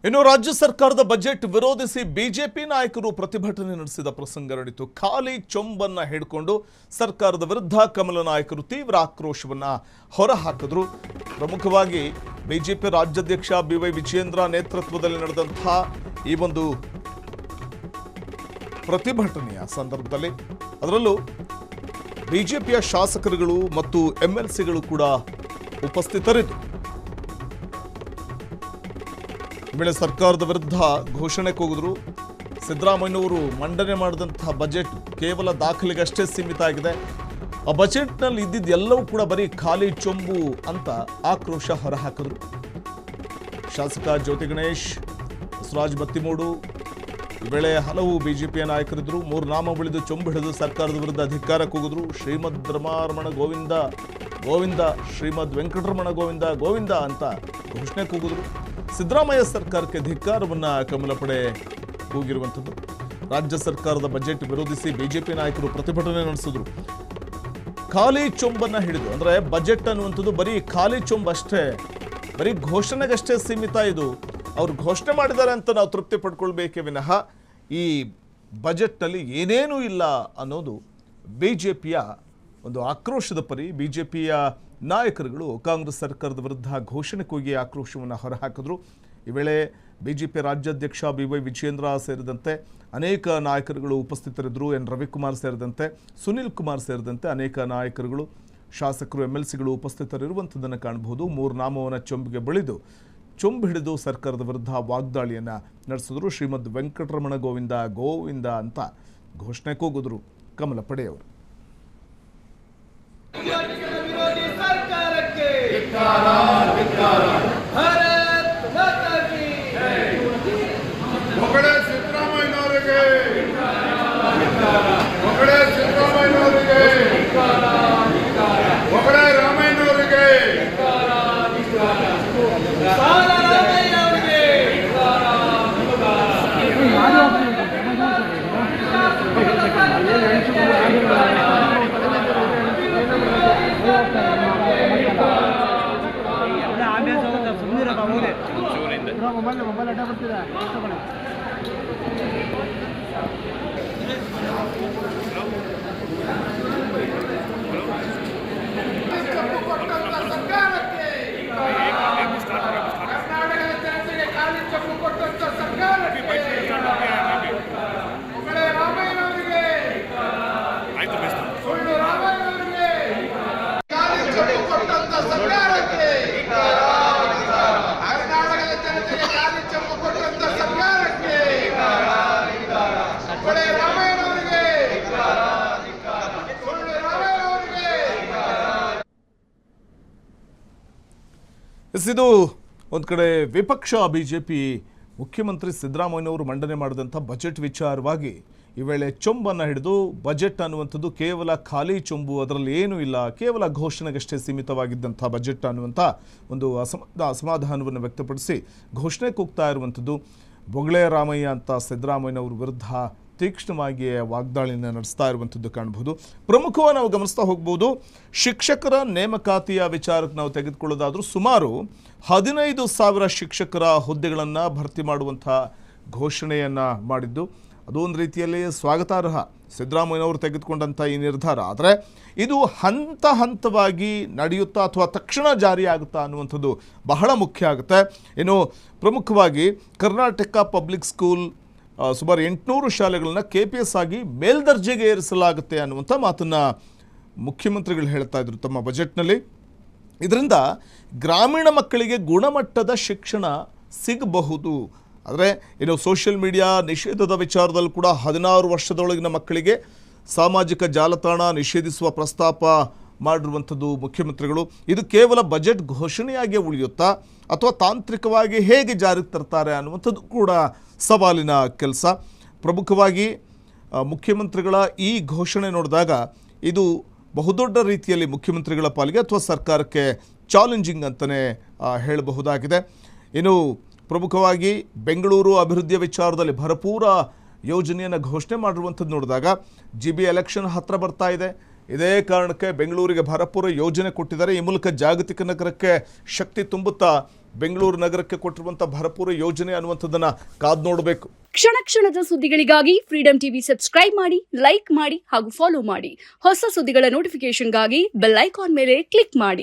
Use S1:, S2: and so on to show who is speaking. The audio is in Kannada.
S1: ಇನ್ನು ರಾಜ್ಯ ಸರ್ಕಾರದ ಬಜೆಟ್ ವಿರೋಧಿಸಿ ಬಿಜೆಪಿ ನಾಯಕರು ಪ್ರತಿಭಟನೆ ನಡೆಸಿದ ಪ್ರಸಂಗ ನಡೆಯಿತು. ಖಾಲಿ ಚೊಂಬನ್ನ ಹಿಡ್ಕೊಂಡು ಸರ್ಕಾರದ ವಿರುದ್ಧ ಕಮಲ ನಾಯಕರು ತೀವ್ರ ಆಕ್ರೋಶವನ್ನ ಹೊರಹಾಕಿದ್ರು. ಪ್ರಮುಖವಾಗಿ ಬಿಜೆಪಿ ರಾಜ್ಯಾಧ್ಯಕ್ಷ ಬಿವೈ ವಿಜಯೇಂದ್ರ ನೇತೃತ್ವದಲ್ಲಿ ನಡೆದಂತಹ ಈ ಒಂದು ಪ್ರತಿಭಟನೆಯ ಸಂದರ್ಭದಲ್ಲಿ ಅದರಲ್ಲೂ ಬಿಜೆಪಿಯ ಶಾಸಕರುಗಳು ಮತ್ತು ಎಂಎಲ್ಸಿಗಳು ಕೂಡ ಉಪಸ್ಥಿತರಿದ್ದರು. ವೇಳೆ ಸರ್ಕಾರದ ವಿರುದ್ಧ ಘೋಷಣೆ ಕೂಗಿದ್ರು. ಸಿದ್ದರಾಮಯ್ಯನವರು ಮಂಡನೆ ಮಾಡಿದಂತಹ ಬಜೆಟ್ ಕೇವಲ ದಾಖಲೆಗಷ್ಟೇ ಸೀಮಿತ ಆಗಿದೆ. ಆ ಬಜೆಟ್ನಲ್ಲಿ ಇದ್ದಿದ್ದೆಲ್ಲವೂ ಕೂಡ ಬರೀ ಖಾಲಿ ಚೊಂಬು ಅಂತ ಆಕ್ರೋಶ ಹೊರಹಾಕಿದ್ರು. ಶಾಸಕ ಜ್ಯೋತಿ ಗಣೇಶ್, ಬಸವರಾಜ್ ಬತ್ತಿಮೂಡು, ಈ ವೇಳೆ ಹಲವು ಬಿಜೆಪಿಯ ನಾಯಕರಿದ್ರು. ಮೂರು ನಾಮ ಬೆಳೆದು ಚೊಂಬು ಹಿಡಿದು ಸರ್ಕಾರದ ವಿರುದ್ಧ ಧಿಕ್ಕಾರ ಕೂಗಿದ್ರು. ಶ್ರೀಮದ್ ರಮಾರಮಣ ಗೋವಿಂದ ಗೋವಿಂದ, ಶ್ರೀಮದ್ ವೆಂಕಟರಮಣ ಗೋವಿಂದ ಗೋವಿಂದ ಅಂತ ಘೋಷಣೆ ಕೂಗಿದ್ರು. ಸಿದ್ದರಾಮಯ್ಯ ಸರ್ಕಾರಕ್ಕೆ ಧಿಕ್ಕಾರವನ್ನ ಕಮಲ ಪಡೆ ಕೂಗಿರುವಂಥದ್ದು. ರಾಜ್ಯ ಸರ್ಕಾರದ ಬಜೆಟ್ ವಿರೋಧಿಸಿ ಬಿಜೆಪಿ ನಾಯಕರು ಪ್ರತಿಭಟನೆ ನಡೆಸಿದ್ರು. ಖಾಲಿ ಚೊಂಬನ್ನ ಹಿಡಿದು, ಅಂದ್ರೆ ಬಜೆಟ್ ಅನ್ನುವಂಥದ್ದು ಬರೀ ಖಾಲಿ ಚೊಂಬಷ್ಟೇ, ಬರೀ ಘೋಷಣೆಗಷ್ಟೇ ಸೀಮಿತ. ಇದು ಅವ್ರು ಘೋಷಣೆ ಮಾಡಿದ್ದಾರೆ ಅಂತ ನಾವು ತೃಪ್ತಿ ಪಡ್ಕೊಳ್ಬೇಕೇ ವಿನಃ ಈ ಬಜೆಟ್ನಲ್ಲಿ ಏನೇನೂ ಇಲ್ಲ ಅನ್ನೋದು ಬಿಜೆಪಿಯ ಒಂದು ಆಕ್ರೋಶದ ಪರಿ. ಬಿಜೆಪಿಯ ನಾಯಕರುಗಳು ಕಾಂಗ್ರೆಸ್ ಸರ್ಕಾರದ ವಿರುದ್ಧ ಘೋಷಣೆ ಕೂಗಿ ಆಕ್ರೋಶವನ್ನು ಹೊರಹಾಕಿದ್ರು. ಈ ವೇಳೆ ಬಿಜೆಪಿ ರಾಜ್ಯಾಧ್ಯಕ್ಷ ಬಿವೈ ವಿಜಯೇಂದ್ರ ಸೇರಿದಂತೆ ಅನೇಕ ನಾಯಕರುಗಳು ಉಪಸ್ಥಿತರಿದ್ದರು. ಎನ್ ರವಿಕುಮಾರ್ ಸೇರಿದಂತೆ, ಸುನಿಲ್ ಕುಮಾರ್ ಸೇರಿದಂತೆ ಅನೇಕ ನಾಯಕರುಗಳು, ಶಾಸಕರು, ಎಂಎಲ್ಸಿಗಳು ಉಪಸ್ಥಿತರಿರುವಂಥದ್ದನ್ನು ಕಾಣಬಹುದು. ಮೂರು ನಾಮವನ್ನು ಚೊಂಬಿಗೆ ಬಳಿದು ಚೊಂಬು ಹಿಡಿದು ಸರ್ಕಾರದ ವಿರುದ್ಧ ವಾಗ್ದಾಳಿಯನ್ನು ನಡೆಸಿದ್ರು. ಶ್ರೀಮದ್ ವೆಂಕಟರಮಣ ಗೋವಿಂದ ಗೋವಿಂದ ಅಂತ ಘೋಷಣೆ ಕೂಗಿದ್ರು ಕಮಲ ಪಡೆಯವರು.
S2: ಮೊಬೈಲ್ ಅಡ್ಡ ಬರ್ತಿದೆ. ಇದು ಒಂದು ಕಡೆ ವಿಪಕ್ಷ ಬಿಜೆಪಿ ಮುಖ್ಯಮಂತ್ರಿ ಸಿದ್ದರಾಮಯ್ಯನವರು ಮಂಡನೆ ಮಾಡಿದಂಥ ಬಜೆಟ್ ವಿಚಾರವಾಗಿ ಈ ವೇಳೆ ಚೊಂಬನ್ನು ಹಿಡಿದು ಬಜೆಟ್ ಅನ್ನುವಂಥದ್ದು ಕೇವಲ ಖಾಲಿ ಚೊಂಬು, ಅದರಲ್ಲಿ ಏನೂ ಇಲ್ಲ, ಕೇವಲ ಘೋಷಣೆಗಷ್ಟೇ ಸೀಮಿತವಾಗಿದ್ದಂಥ ಬಜೆಟ್ ಅನ್ನುವಂಥ ಒಂದು ಅಸಮಾಧಾನವನ್ನು ವ್ಯಕ್ತಪಡಿಸಿ ಘೋಷಣೆ ಕೂಗ್ತಾ ಇರುವಂಥದ್ದು. ಬೊಗಳೆ ರಾಮಯ್ಯ ಅಂತ ಸಿದ್ದರಾಮಯ್ಯನವ್ರ ವಿರುದ್ಧ ತೀಕ್ಷ್ಣವಾಗಿ ವಾಗ್ದಾಳಿಯನ್ನು ನಡೆಸ್ತಾ ಇರುವಂಥದ್ದು ಕಾಣಬಹುದು. ಪ್ರಮುಖವಾಗಿ ನಾವು ಗಮನಿಸ್ತಾ ಹೋಗ್ಬೋದು. ಶಿಕ್ಷಕರ ನೇಮಕಾತಿಯ ವಿಚಾರಕ್ಕೆ ನಾವು ತೆಗೆದುಕೊಳ್ಳೋದಾದರೂ ಸುಮಾರು 15,000 ಶಿಕ್ಷಕರ ಹುದ್ದೆಗಳನ್ನು ಭರ್ತಿ ಮಾಡುವಂಥ ಘೋಷಣೆಯನ್ನು ಮಾಡಿದ್ದು ಅದು ಒಂದು ರೀತಿಯಲ್ಲಿ ಸ್ವಾಗತಾರ್ಹ, ಸಿದ್ದರಾಮಯ್ಯನವರು ತೆಗೆದುಕೊಂಡಂಥ ಈ ನಿರ್ಧಾರ. ಆದರೆ ಇದು ಹಂತ ಹಂತವಾಗಿ ನಡೆಯುತ್ತಾ ಅಥವಾ ತಕ್ಷಣ ಜಾರಿಯಾಗುತ್ತಾ ಅನ್ನುವಂಥದ್ದು ಬಹಳ ಮುಖ್ಯ ಆಗುತ್ತೆ. ಇನ್ನು ಪ್ರಮುಖವಾಗಿ ಕರ್ನಾಟಕ ಪಬ್ಲಿಕ್ ಸ್ಕೂಲ್ ಸುಮಾರು 800 ಶಾಲೆಗಳನ್ನು KPS ಆಗಿ ಮೇಲ್ದರ್ಜೆಗೆ ಏರಿಸಲಾಗುತ್ತೆ ಅನ್ನುವಂಥ ಮಾತನ್ನು ಮುಖ್ಯಮಂತ್ರಿಗಳು ಹೇಳ್ತಾ ಇದ್ರು ತಮ್ಮ ಬಜೆಟ್ನಲ್ಲಿ. ಇದರಿಂದ ಗ್ರಾಮೀಣ ಮಕ್ಕಳಿಗೆ ಗುಣಮಟ್ಟದ ಶಿಕ್ಷಣ ಸಿಗಬಹುದು. ಆದರೆ ಇನ್ನು ಸೋಷಿಯಲ್ ಮೀಡಿಯಾ ನಿಷೇಧದ ವಿಚಾರದಲ್ಲಿ ಕೂಡ 16 ವರ್ಷದೊಳಗಿನ ಮಕ್ಕಳಿಗೆ ಸಾಮಾಜಿಕ ಜಾಲತಾಣ ನಿಷೇಧಿಸುವ ಪ್ರಸ್ತಾಪ ಮಾಡಿರುವಂಥದ್ದು ಮುಖ್ಯಮಂತ್ರಿಗಳು. ಇದು ಕೇವಲ ಬಜೆಟ್ ಘೋಷಣೆಯಾಗಿ ಉಳಿಯುತ್ತಾ ಅಥವಾ ತಾಂತ್ರಿಕವಾಗಿ ಹೇಗೆ ಜಾರಿಗೆ ತರ್ತಾರೆ ಅನ್ನುವಂಥದ್ದು ಕೂಡ ಸವಾಲಿನ ಕೆಲಸ. ಪ್ರಮುಖವಾಗಿ ಮುಖ್ಯಮಂತ್ರಿಗಳ ಈ ಘೋಷಣೆ ನೋಡಿದಾಗ ಇದು ಬಹುದೊಡ್ಡ ರೀತಿಯಲ್ಲಿ ಮುಖ್ಯಮಂತ್ರಿಗಳ ಪಾಲಿಗೆ ಅಥವಾ ಸರ್ಕಾರಕ್ಕೆ ಚಾಲೆಂಜಿಂಗ್ ಅಂತಲೇ ಹೇಳಬಹುದಾಗಿದೆ. ಇನ್ನು ಪ್ರಮುಖವಾಗಿ ಬೆಂಗಳೂರು ಅಭಿವೃದ್ಧಿಯ ವಿಚಾರದಲ್ಲಿ ಭರಪೂರ ಯೋಜನೆಯನ್ನು ಘೋಷಣೆ ಮಾಡಿರುವಂಥದ್ದು ನೋಡಿದಾಗ GB ಎಲೆಕ್ಷನ್ ಹತ್ತಿರ ಬರ್ತಾ ಇದೆ. ಇದೇ ಕಾರಣಕ್ಕೆ ಬೆಂಗಳೂರಿಗೆ ಭರಪೂರ ಯೋಜನೆ ಕೊಟ್ಟಿದ್ದಾರೆ. ಈ ಮೂಲಕ ಜಾಗತಿಕ ನಗರಕ್ಕೆ ಶಕ್ತಿ ತುಂಬುತ್ತಾ
S1: ಬೆಂಗಳೂರು ನಗರಕ್ಕೆ ಕೊಟ್ಟಿರುವಂಥ ಭರಪೂರ ಯೋಜನೆ ಅನ್ನುವಂಥದ್ದನ್ನು ಕಾದು ನೋಡಬೇಕು.
S3: ಕ್ಷಣ ಕ್ಷಣದ ಸುದ್ದಿಗಳಿಗಾಗಿ ಫ್ರೀಡಂ ಟಿವಿ ಸಬ್ಸ್ಕ್ರೈಬ್ ಮಾಡಿ, ಲೈಕ್ ಮಾಡಿ ಹಾಗೂ ಫಾಲೋ ಮಾಡಿ. ಹೊಸ ಸುದ್ದಿಗಳ ನೋಟಿಫಿಕೇಶನ್ಗಾಗಿ ಬೆಲ್ ಐಕಾನ್ ಮೇಲೆ ಕ್ಲಿಕ್ ಮಾಡಿ.